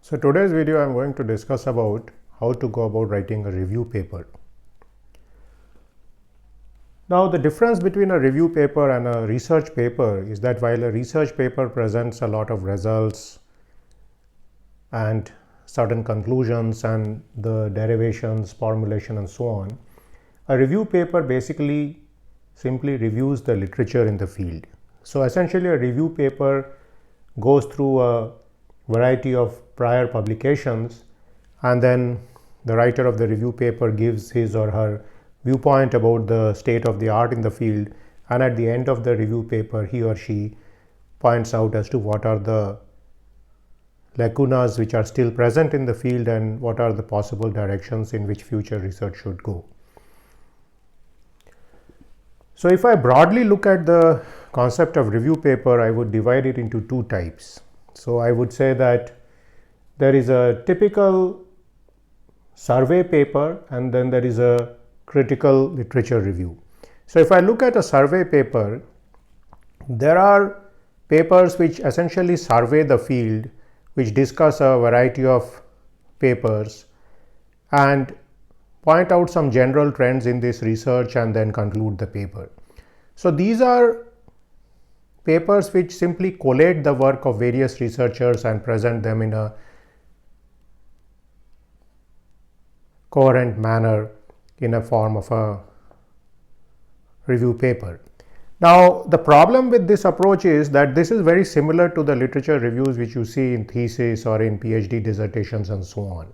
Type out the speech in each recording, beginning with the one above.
So today's video I am going to discuss about how to go about writing a review paper. Now the difference between a review paper and a research paper is that while a research paper presents a lot of results and certain conclusions and the derivations, formulation and so on, a review paper basically simply reviews the literature in the field. So essentially a review paper goes through a variety of prior publications, and then the writer of the review paper gives his or her viewpoint about the state of the art in the field, and at the end of the review paper he or she points out as to what are the lacunas which are still present in the field and what are the possible directions in which future research should go. So if I broadly look at the concept of review paper, I would divide it into two types. So I would say that there is a typical survey paper and then there is a critical literature review. So if I look at a survey paper, there are papers which essentially survey the field, which discuss a variety of papers and point out some general trends in this research and then conclude the paper. So these are papers which simply collate the work of various researchers and present them in a coherent manner in a form of a review paper. Now the problem with this approach is that this is very similar to the literature reviews which you see in thesis or in PhD dissertations and so on.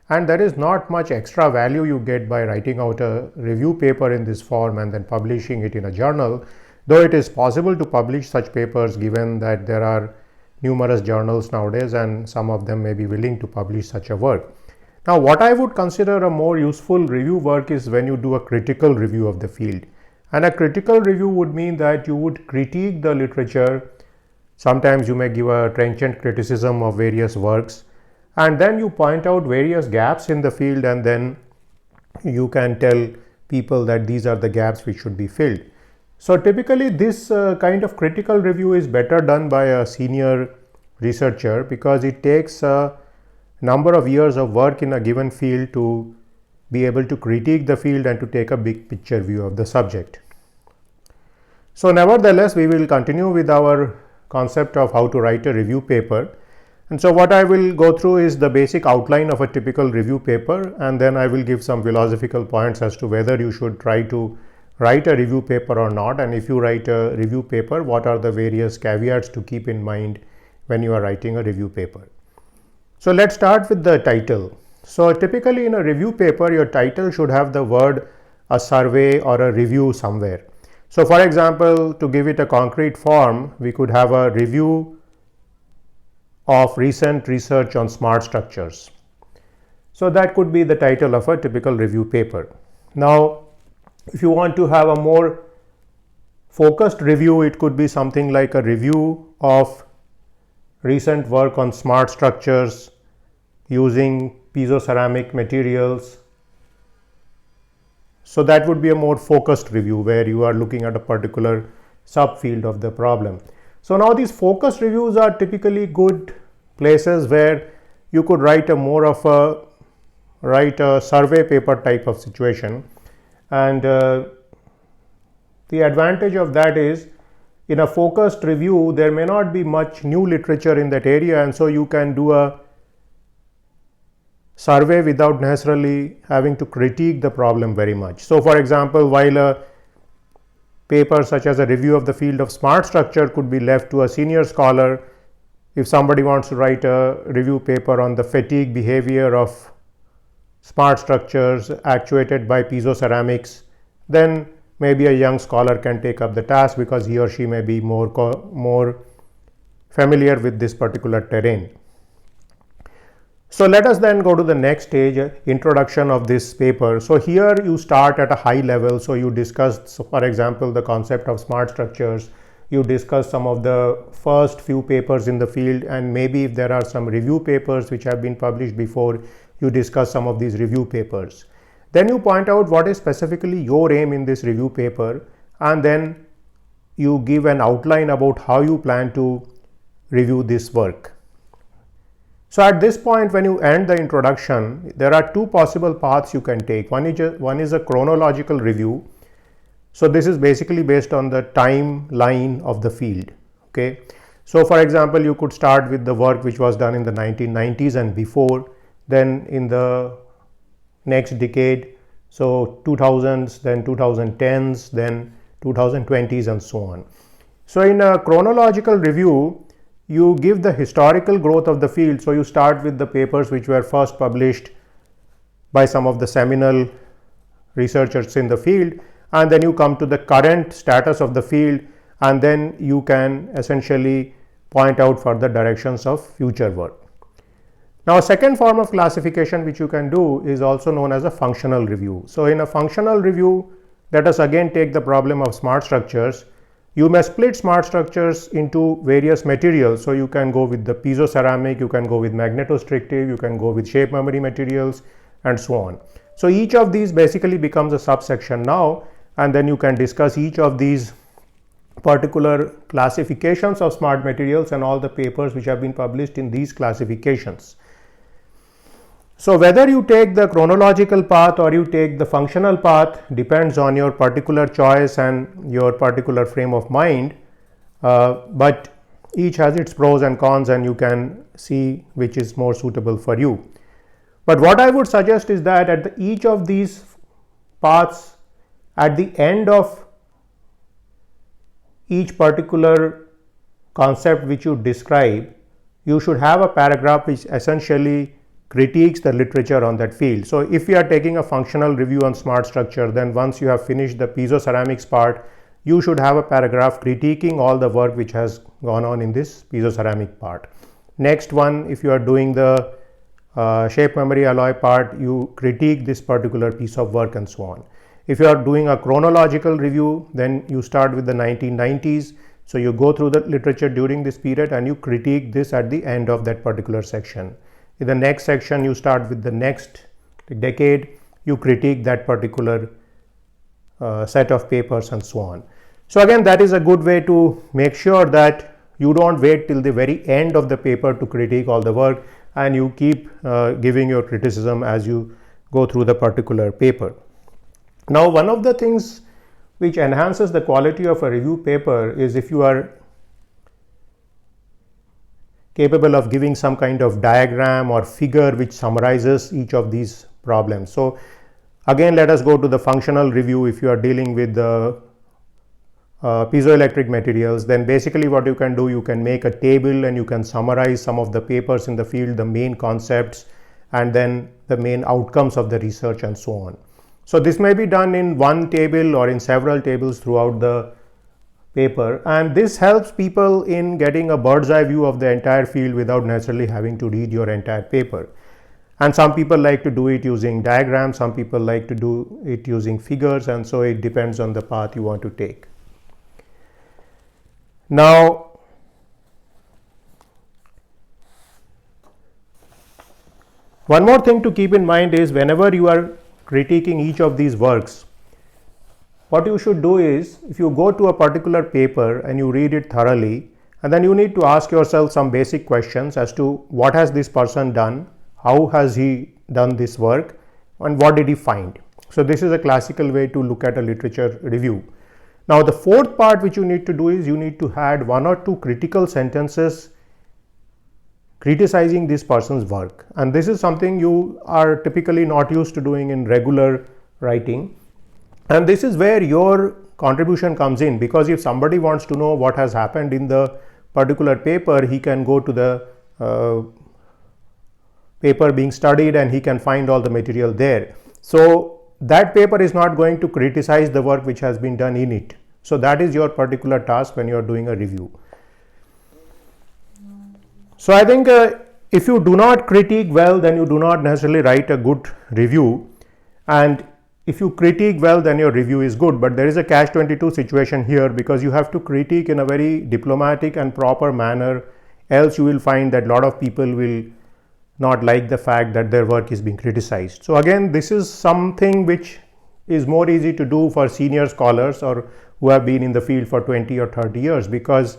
And there is not much extra value you get by writing out a review paper in this form and then publishing it in a journal, though it is possible to publish such papers given that there are numerous journals nowadays and some of them may be willing to publish such a work. Now what I would consider a more useful review work is when you do a critical review of the field. And a critical review would mean that you would critique the literature. Sometimes you may give a trenchant criticism of various works, and then you point out various gaps in the field, and then you can tell people that these are the gaps which should be filled. So typically this kind of critical review is better done by a senior researcher because it takes a number of years of work in a given field to be able to critique the field and to take a big picture view of the subject. So nevertheless, we will continue with our concept of how to write a review paper. And so what I will go through is the basic outline of a typical review paper, and then I will give some philosophical points as to whether you should try to write a review paper or not, and if you write a review paper, what are the various caveats to keep in mind when you are writing a review paper. So let's start with the title. So typically in a review paper, your title should have the word a survey or a review somewhere. So for example, to give it a concrete form, we could have a review of recent research on smart structures. So that could be the title of a typical review paper. Now, if you want to have a more focused review, it could be something like a review of recent work on smart structures using piezoceramic materials. So that would be a more focused review where you are looking at a particular subfield of the problem. So now these focused reviews are typically good places where you could write a survey paper type of situation. And the advantage of that is in a focused review, there may not be much new literature in that area, and so you can do a survey without necessarily having to critique the problem very much. So for example, while a paper such as a review of the field of smart structure could be left to a senior scholar, if somebody wants to write a review paper on the fatigue behavior of smart structures actuated by piezoceramics, then maybe a young scholar can take up the task because he or she may be more familiar with this particular terrain. So let us then go to the next stage, introduction of this paper. So here you start at a high level. So you discuss, for example, the concept of smart structures. You discuss some of the first few papers in the field, and maybe if there are some review papers which have been published before, you discuss some of these review papers. Then you point out what is specifically your aim in this review paper, and then you give an outline about how you plan to review this work. So at this point, when you end the introduction, there are two possible paths you can take. One is a chronological review. So this is basically based on the timeline of the field. Okay. So for example, you could start with the work which was done in the 1990s and before, then in the next decade, so 2000s, then 2010s, then 2020s, and so on. So in a chronological review, you give the historical growth of the field. So you start with the papers which were first published by some of the seminal researchers in the field, and then you come to the current status of the field, and then you can essentially point out further directions of future work. Now, a second form of classification which you can do is also known as a functional review. So in a functional review, let us again take the problem of smart structures. You may split smart structures into various materials. So you can go with the piezo ceramic, you can go with magnetostrictive, you can go with shape memory materials, and so on. So each of these basically becomes a subsection now, and then you can discuss each of these particular classifications of smart materials and all the papers which have been published in these classifications. So whether you take the chronological path or you take the functional path depends on your particular choice and your particular frame of mind, but each has its pros and cons, and you can see which is more suitable for you. But what I would suggest is that at each of these paths, at the end of each particular concept which you describe, you should have a paragraph which essentially critiques the literature on that field. So if you are taking a functional review on smart structure, then once you have finished the piezo ceramics part, you should have a paragraph critiquing all the work which has gone on in this piezo ceramic part. Next one, if you are doing the shape memory alloy part, you critique this particular piece of work, and so on. If you are doing a chronological review, then you start with the 1990s. So you go through the literature during this period and you critique this at the end of that particular section. In the next section, you start with the next decade, you critique that particular set of papers, and so on. So again, that is a good way to make sure that you don't wait till the very end of the paper to critique all the work, and you keep giving your criticism as you go through the particular paper. Now, one of the things which enhances the quality of a review paper is if you are capable of giving some kind of diagram or figure which summarizes each of these problems. So again, let us go to the functional review. If you are dealing with the piezoelectric materials, then basically what you can do, you can make a table and you can summarize some of the papers in the field, the main concepts, and then the main outcomes of the research, and so on. So this may be done in one table or in several tables throughout the paper, and this helps people in getting a bird's eye view of the entire field without necessarily having to read your entire paper. And some people like to do it using diagrams, some people like to do it using figures, and so it depends on the path you want to take. Now, one more thing to keep in mind is whenever you are critiquing each of these works, what you should do is, if you go to a particular paper and you read it thoroughly, and then you need to ask yourself some basic questions as to what has this person done, how has he done this work, and what did he find. So this is a classical way to look at a literature review. Now the fourth part which you need to do is you need to add one or two critical sentences criticizing this person's work, and this is something you are typically not used to doing in regular writing. And this is where your contribution comes in, because if somebody wants to know what has happened in the particular paper, he can go to the paper being studied and he can find all the material there. So that paper is not going to criticize the work which has been done in it. So that is your particular task when you are doing a review. So I think if you do not critique well, then you do not necessarily write a good review, and if you critique well, then your review is good. But there is a catch-22 situation here, because you have to critique in a very diplomatic and proper manner, else you will find that a lot of people will not like the fact that their work is being criticized. So again, this is something which is more easy to do for senior scholars or who have been in the field for 20 or 30 years, because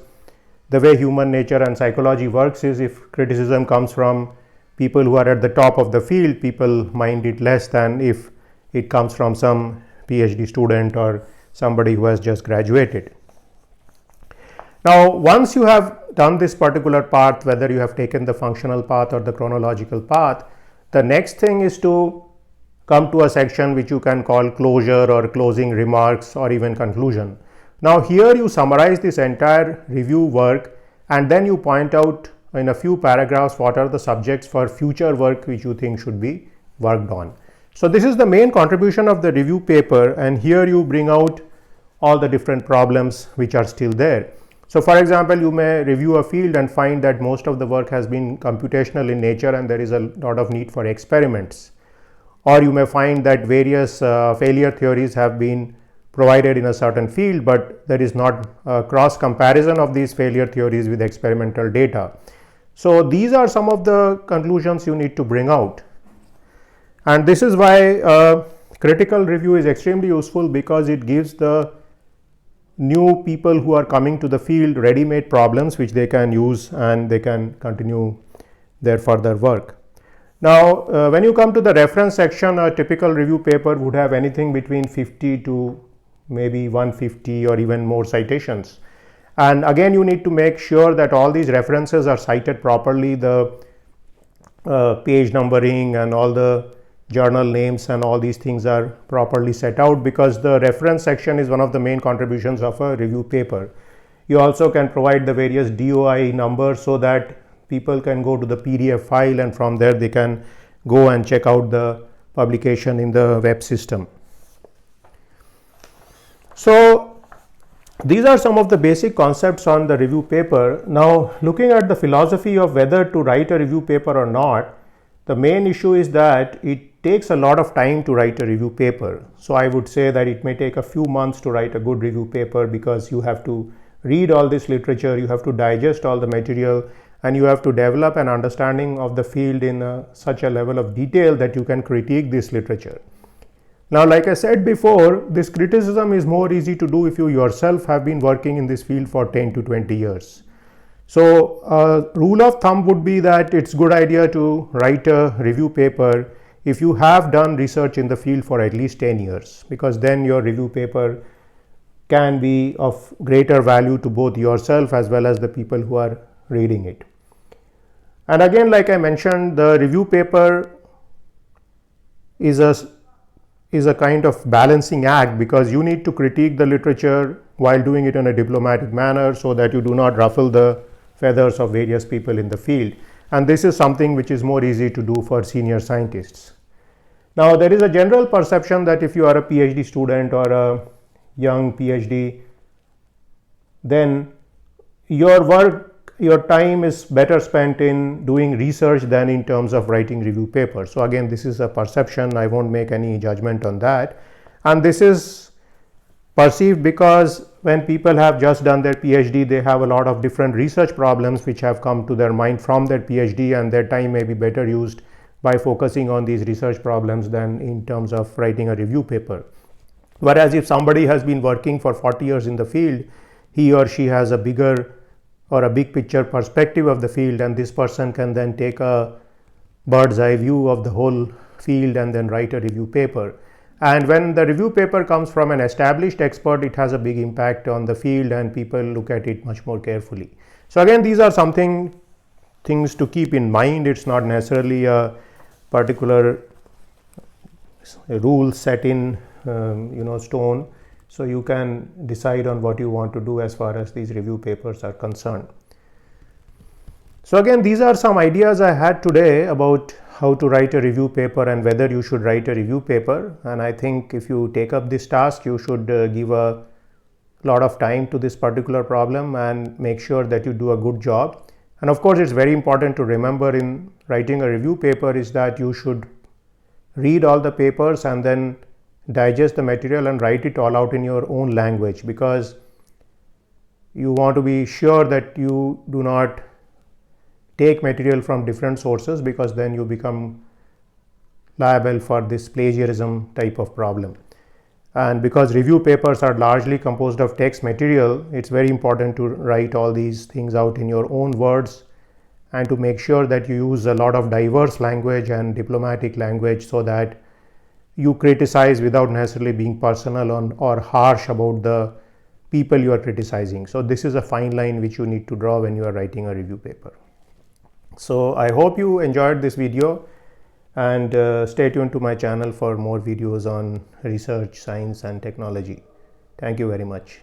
the way human nature and psychology works is if criticism comes from people who are at the top of the field, people mind it less than if it comes from some PhD student or somebody who has just graduated. Now, once you have done this particular path, whether you have taken the functional path or the chronological path, the next thing is to come to a section which you can call closure or closing remarks or even conclusion. Now, here you summarize this entire review work and then you point out in a few paragraphs what are the subjects for future work which you think should be worked on. So, this is the main contribution of the review paper, and here you bring out all the different problems which are still there. So, for example, you may review a field and find that most of the work has been computational in nature and there is a lot of need for experiments. Or you may find that various failure theories have been provided in a certain field, but there is not a cross comparison of these failure theories with experimental data. So, these are some of the conclusions you need to bring out. And this is why critical review is extremely useful, because it gives the new people who are coming to the field ready-made problems which they can use and they can continue their further work. Now, when you come to the reference section, a typical review paper would have anything between 50 to maybe 150 or even more citations. And again, you need to make sure that all these references are cited properly, the page numbering and all the journal names and all these things are properly set out, because the reference section is one of the main contributions of a review paper. You also can provide the various DOI numbers so that people can go to the PDF file and from there they can go and check out the publication in the web system. So, these are some of the basic concepts on the review paper. Now, looking at the philosophy of whether to write a review paper or not, the main issue is that it takes a lot of time to write a review paper. So, I would say that it may take a few months to write a good review paper, because you have to read all this literature, you have to digest all the material, and you have to develop an understanding of the field in such a level of detail that you can critique this literature. Now, like I said before, this criticism is more easy to do if you yourself have been working in this field for 10 to 20 years. So, rule of thumb would be that it's good idea to write a review paper if you have done research in the field for at least 10 years, because then your review paper can be of greater value to both yourself as well as the people who are reading it. And again, like I mentioned, the review paper is a kind of balancing act, because you need to critique the literature while doing it in a diplomatic manner so that you do not ruffle the feathers of various people in the field. And this is something which is more easy to do for senior scientists. Now, there is a general perception that if you are a PhD student or a young PhD, then your time is better spent in doing research than in terms of writing review papers. So again, this is a perception. I won't make any judgment on that. And this is perceived because when people have just done their PhD, they have a lot of different research problems which have come to their mind from their PhD, and their time may be better used by focusing on these research problems than in terms of writing a review paper. Whereas if somebody has been working for 40 years in the field, he or she has a bigger or a big picture perspective of the field, and this person can then take a bird's eye view of the whole field and then write a review paper. And when the review paper comes from an established expert, it has a big impact on the field and people look at it much more carefully. So again, these are things to keep in mind. It's not necessarily a particular rule set in stone. So you can decide on what you want to do as far as these review papers are concerned. So again, these are some ideas I had today about how to write a review paper and whether you should write a review paper. And I think if you take up this task, you should give a lot of time to this particular problem and make sure that you do a good job. And of course, it's very important to remember in writing a review paper is that you should read all the papers and then digest the material and write it all out in your own language, because you want to be sure that you do not take material from different sources, because then you become liable for this plagiarism type of problem. And because review papers are largely composed of text material, it's very important to write all these things out in your own words and to make sure that you use a lot of diverse language and diplomatic language so that you criticize without necessarily being personal or harsh about the people you are criticizing. So this is a fine line which you need to draw when you are writing a review paper. So I hope you enjoyed this video, and stay tuned to my channel for more videos on research, science and technology. Thank you very much.